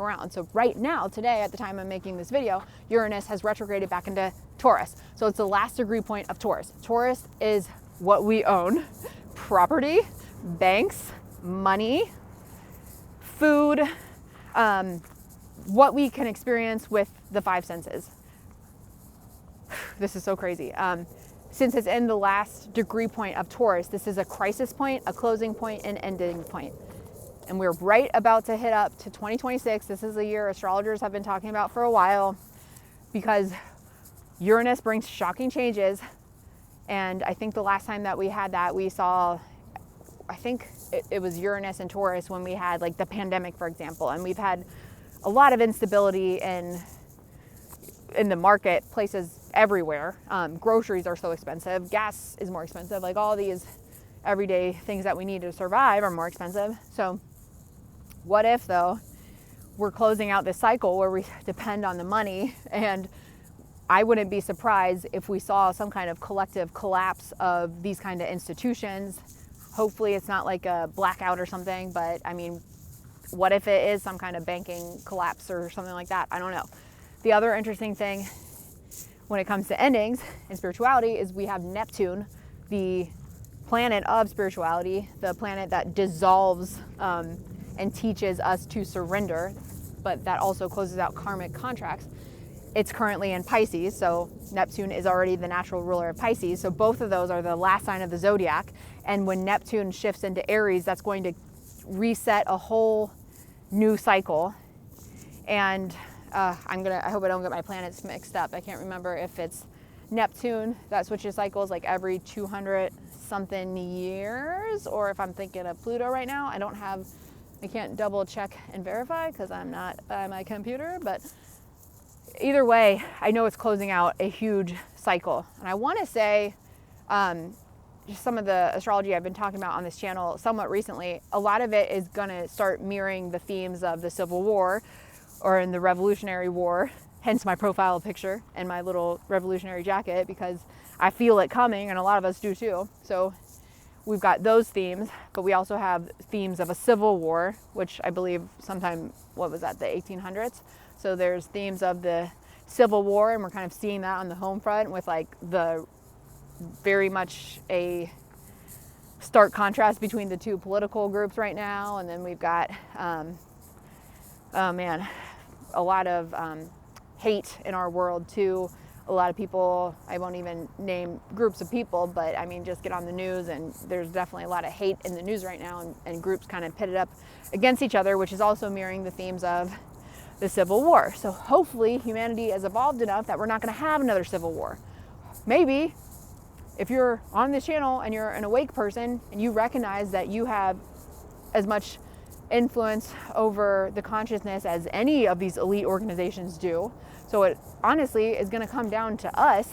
Speaker 1: around. So right now, today, at the time I'm making this video, Uranus has retrograded back into Taurus. So it's the last degree point of Taurus. Taurus is what we own: property, banks, money, food, what we can experience with the five senses. This is so crazy. Since it's in the last degree point of Taurus, this is a crisis point, a closing point, an ending point. And we're right about to hit up to 2026. This is a year astrologers have been talking about for a while, because Uranus brings shocking changes. And I think the last time that we had that, we saw, I think it was Uranus and Taurus when we had like the pandemic, for example. And we've had a lot of instability in the market, places everywhere. Groceries are so expensive. Gas is more expensive. Like all these everyday things that we need to survive are more expensive. So what if, though, we're closing out this cycle where we depend on the money? And I wouldn't be surprised if we saw some kind of collective collapse of these kind of institutions. Hopefully it's not like a blackout or something, but I mean, what if it is some kind of banking collapse or something like that? I don't know. The other interesting thing when it comes to endings in spirituality is we have Neptune, the planet of spirituality, the planet that dissolves and teaches us to surrender, but that also closes out karmic contracts. It's currently in Pisces, so Neptune is already the natural ruler of Pisces. So both of those are the last sign of the zodiac. And when Neptune shifts into Aries, that's going to reset a whole new cycle. And I hope I don't get my planets mixed up. I can't remember if it's Neptune that switches cycles like every 200 something years, or if I'm thinking of Pluto right now. I can't double check and verify because I'm not by my computer, but either way, I know it's closing out a huge cycle. And I want to say, just some of the astrology I've been talking about on this channel somewhat recently, a lot of it is going to start mirroring the themes of the Civil War, or in the Revolutionary War, hence my profile picture and my little revolutionary jacket, because I feel it coming, and a lot of us do too. So we've got those themes, but we also have themes of a civil war, which I believe sometime, what was that, the 1800s? So there's themes of the Civil War, and we're kind of seeing that on the home front with like the very much a stark contrast between the two political groups right now. And then we've got, a lot of hate in our world too. A lot of people, I won't even name groups of people, but I mean, just get on the news and there's definitely a lot of hate in the news right now, and groups kind of pitted up against each other, which is also mirroring the themes of the Civil War. So hopefully humanity has evolved enough that we're not going to have another civil war. Maybe if you're on this channel and you're an awake person and you recognize that you have as much influence over the consciousness as any of these elite organizations do. So it honestly is going to come down to us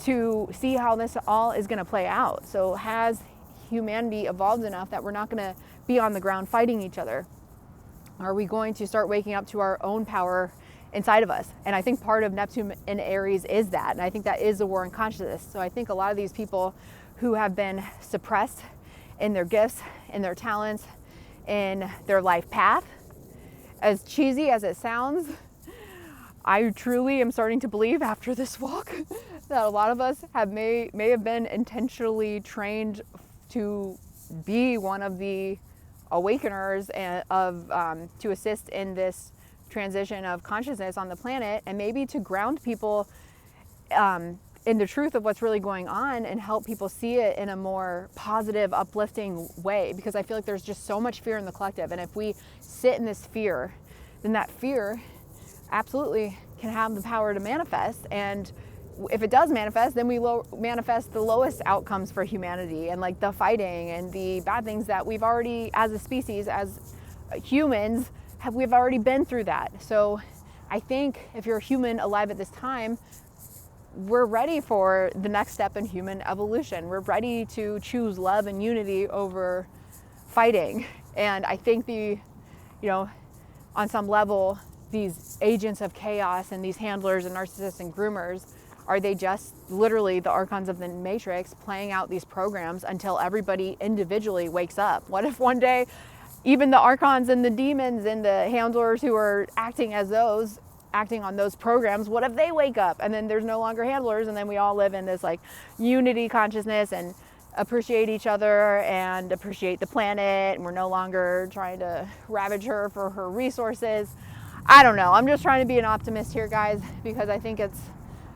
Speaker 1: to see how this all is going to play out. So has humanity evolved enough that we're not going to be on the ground fighting each other? Are we going to start waking up to our own power inside of us? And I think part of Neptune in Aries is that. And I think that is the war in consciousness. So I think a lot of these people who have been suppressed in their gifts, in their talents, in their life path, as cheesy as it sounds, I truly am starting to believe after this walk that a lot of us may have been intentionally trained to be one of the awakeners and to assist in this transition of consciousness on the planet, and maybe to ground people in the truth of what's really going on and help people see it in a more positive, uplifting way. Because I feel like there's just so much fear in the collective, and if we sit in this fear, then that fear absolutely can have the power to manifest. And if it does manifest, then we manifest the lowest outcomes for humanity, and like the fighting and the bad things that we've already, as a species, as humans, we've already been through that. So I think if you're a human alive at this time, we're ready for the next step in human evolution. We're ready to choose love and unity over fighting. And I think on some level, these agents of chaos and these handlers and narcissists and groomers Are they just literally the archons of the matrix playing out these programs until everybody individually wakes up? What if one day even the archons and the demons and the handlers who are acting on those programs, what if they wake up and then there's no longer handlers, and then we all live in this like unity consciousness and appreciate each other and appreciate the planet, and we're no longer trying to ravage her for her resources? I don't know. I'm just trying to be an optimist here, guys, because I think it's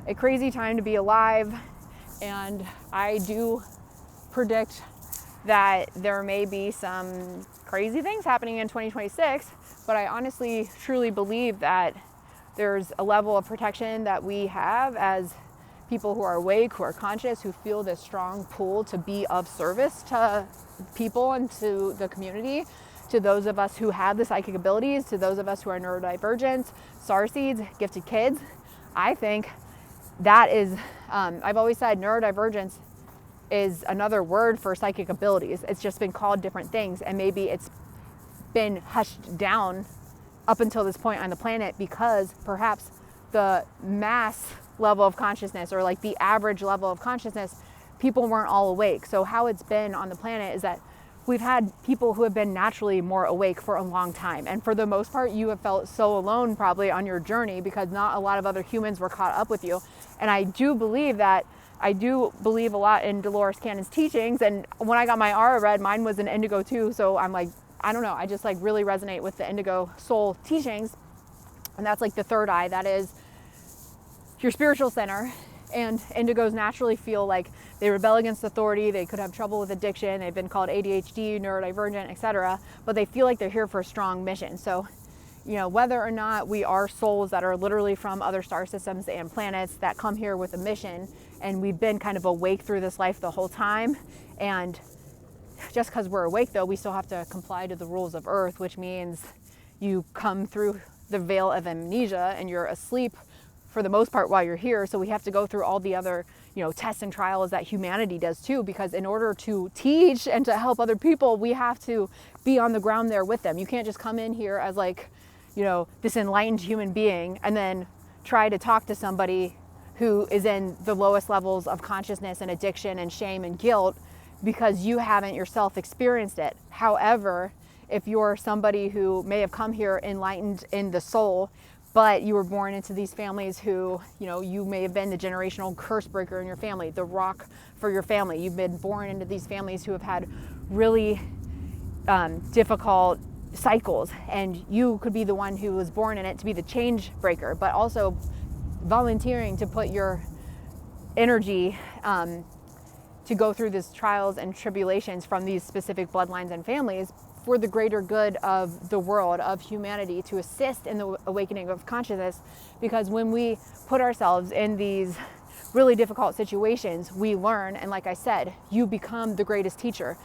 Speaker 1: a crazy time to be alive, and I do predict that there may be some crazy things happening in 2026, but I honestly truly believe that there's a level of protection that we have as people who are awake, who are conscious, who feel this strong pull to be of service to people and to the community, to those of us who have the psychic abilities, to those of us who are neurodivergent, starseeds, gifted kids. I think that is, I've always said neurodivergence is another word for psychic abilities. It's just been called different things, and maybe it's been hushed down up until this point on the planet because perhaps the mass level of consciousness, or like the average level of consciousness, people weren't all awake. So how it's been on the planet is that we've had people who have been naturally more awake for a long time. And for the most part, you have felt so alone probably on your journey because not a lot of other humans were caught up with you. And I do believe a lot in Dolores Cannon's teachings. And when I got my aura read, mine was an Indigo too. So I'm like, I don't know, I just like really resonate with the Indigo soul teachings. And that's like the third eye, that is your spiritual center. And Indigos naturally feel like they rebel against authority, they could have trouble with addiction, they've been called ADHD, neurodivergent, etc. But they feel like they're here for a strong mission. So, you know, whether or not we are souls that are literally from other star systems and planets that come here with a mission, and we've been kind of awake through this life the whole time, and just because we're awake though, we still have to comply to the rules of Earth, which means you come through the veil of amnesia and you're asleep for the most part while you're here. So we have to go through all the other, you know, tests and trials that humanity does too, because in order to teach and to help other people, we have to be on the ground there with them. You can't just come in here as like, you know, this enlightened human being and then try to talk to somebody who is in the lowest levels of consciousness and addiction and shame and guilt because you haven't yourself experienced it. However, if you're somebody who may have come here enlightened in the soul, but you were born into these families who, you know, you may have been the generational curse breaker in your family, the rock for your family. You've been born into these families who have had really difficult cycles, and you could be the one who was born in it to be the change breaker, but also volunteering to put your energy to go through these trials and tribulations from these specific bloodlines and families for the greater good of the world, of humanity, to assist in the awakening of consciousness. Because when we put ourselves in these really difficult situations, we learn, and like I said, you become the greatest teacher.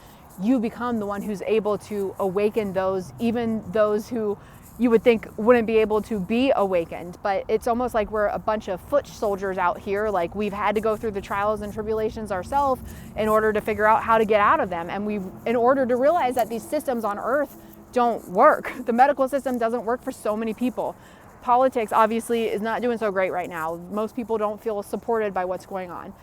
Speaker 1: You become the one who's able to awaken those, even those who you would think wouldn't be able to be awakened. But it's almost like we're a bunch of foot soldiers out here. Like we've had to go through the trials and tribulations ourselves in order to figure out how to get out of them. And in order to realize that these systems on Earth don't work. The medical system doesn't work for so many people. Politics obviously is not doing so great right now. Most people don't feel supported by what's going on.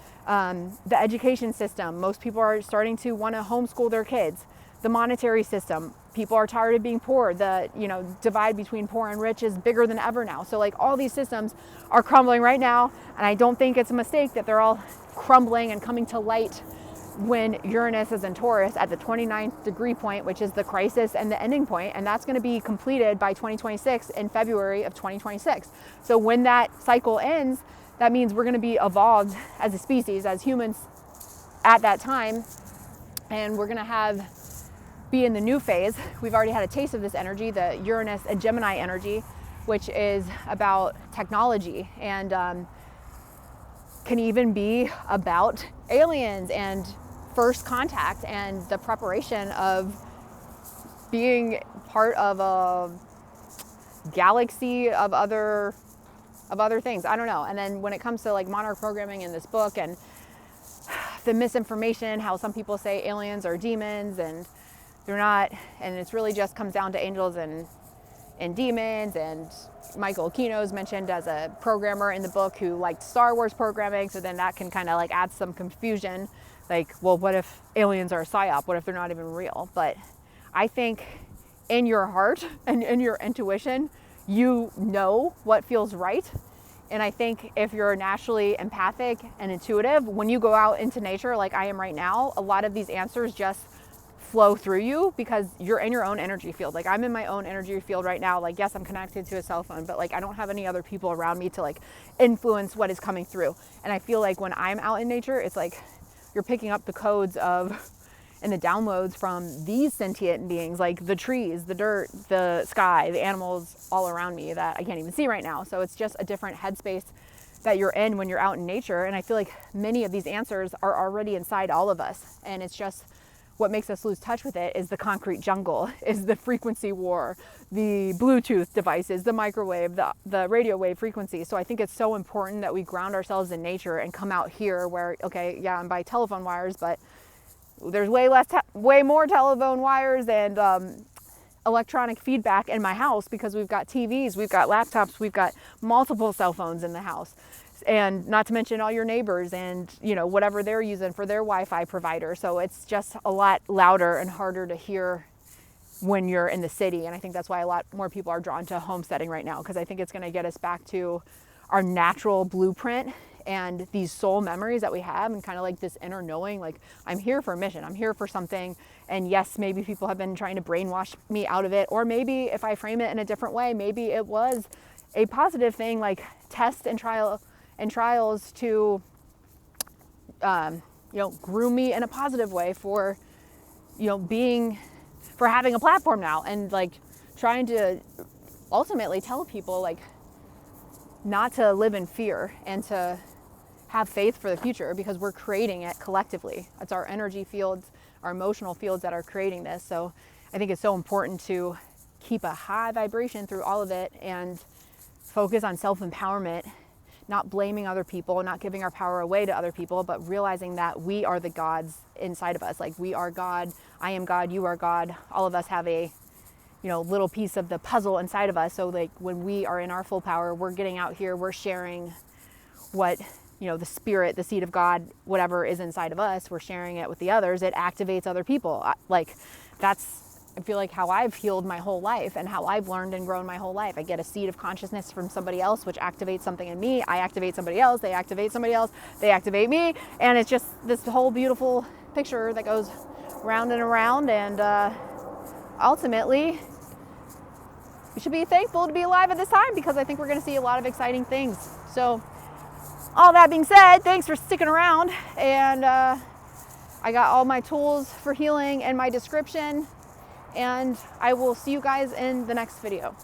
Speaker 1: The education system, most people are starting to want to homeschool their kids. The monetary system, people are tired of being poor. The, you know, divide between poor and rich is bigger than ever now. So like all these systems are crumbling right now, and I don't think it's a mistake that they're all crumbling and coming to light when Uranus is in Taurus at the 29th degree point, which is the crisis and the ending point, and that's going to be completed by 2026 in February of 2026. So when that cycle ends, that means we're going to be evolved as a species, as humans at that time, and we're going to be in the new phase. We've already had a taste of this energy, the Uranus and Gemini energy, which is about technology and can even be about aliens and first contact and the preparation of being part of a galaxy of other things. I don't know. And then when it comes to like Monarch Programming in this book and the misinformation, how some people say aliens are demons and they're not, and it's really just comes down to angels and, in demons, and Michael Aquino's mentioned as a programmer in the book who liked Star Wars programming, so then that can kind of like add some confusion, like, well, what if aliens are a psyop? What if they're not even real? But I think in your heart and in your intuition, you know what feels right. And I think if you're naturally empathic and intuitive, when you go out into nature like I am right now, a lot of these answers just flow through you because you're in your own energy field. Like I'm in my own energy field right now. Like, yes, I'm connected to a cell phone, but like I don't have any other people around me to like influence what is coming through. And I feel like when I'm out in nature, it's like you're picking up the codes of and the downloads from these sentient beings, like the trees, the dirt, the sky, the animals all around me that I can't even see right now. So it's just a different headspace that you're in when you're out in nature. And I feel like many of these answers are already inside all of us. And it's just what makes us lose touch with it is the concrete jungle, is the frequency war, the Bluetooth devices, the microwave, the radio wave frequency. So I think it's so important that we ground ourselves in nature and come out here where, okay, yeah, I'm by telephone wires, but there's way more telephone wires and electronic feedback in my house because we've got TVs, we've got laptops, we've got multiple cell phones in the house. And not to mention all your neighbors and, you know, whatever they're using for their Wi-Fi provider. So it's just a lot louder and harder to hear when you're in the city. And I think that's why a lot more people are drawn to homesteading right now, because I think it's going to get us back to our natural blueprint and these soul memories that we have, and kind of like this inner knowing, like I'm here for a mission, I'm here for something. And yes, maybe people have been trying to brainwash me out of it, or maybe if I frame it in a different way, maybe it was a positive thing, like test and trials to groom me in a positive way for for having a platform now, and like trying to ultimately tell people like not to live in fear and to have faith for the future, because we're creating it collectively. It's our energy fields, our emotional fields that are creating this. So I think it's so important to keep a high vibration through all of it and focus on self-empowerment, not blaming other people, not giving our power away to other people, but realizing that we are the gods inside of us. Like we are God, I am God, you are God. All of us have a little piece of the puzzle inside of us. So like when we are in our full power, we're getting out here, we're sharing what, the spirit, the seed of God, whatever is inside of us, we're sharing it with the others. It activates other people. Like that's, I feel like how I've healed my whole life and how I've learned and grown my whole life. I get a seed of consciousness from somebody else, which activates something in me. I activate somebody else, they activate somebody else, they activate me. And it's just this whole beautiful picture that goes round and around. And ultimately, we should be thankful to be alive at this time, because I think we're going to see a lot of exciting things. So all that being said, thanks for sticking around. And I got all my tools for healing in my description. And I will see you guys in the next video.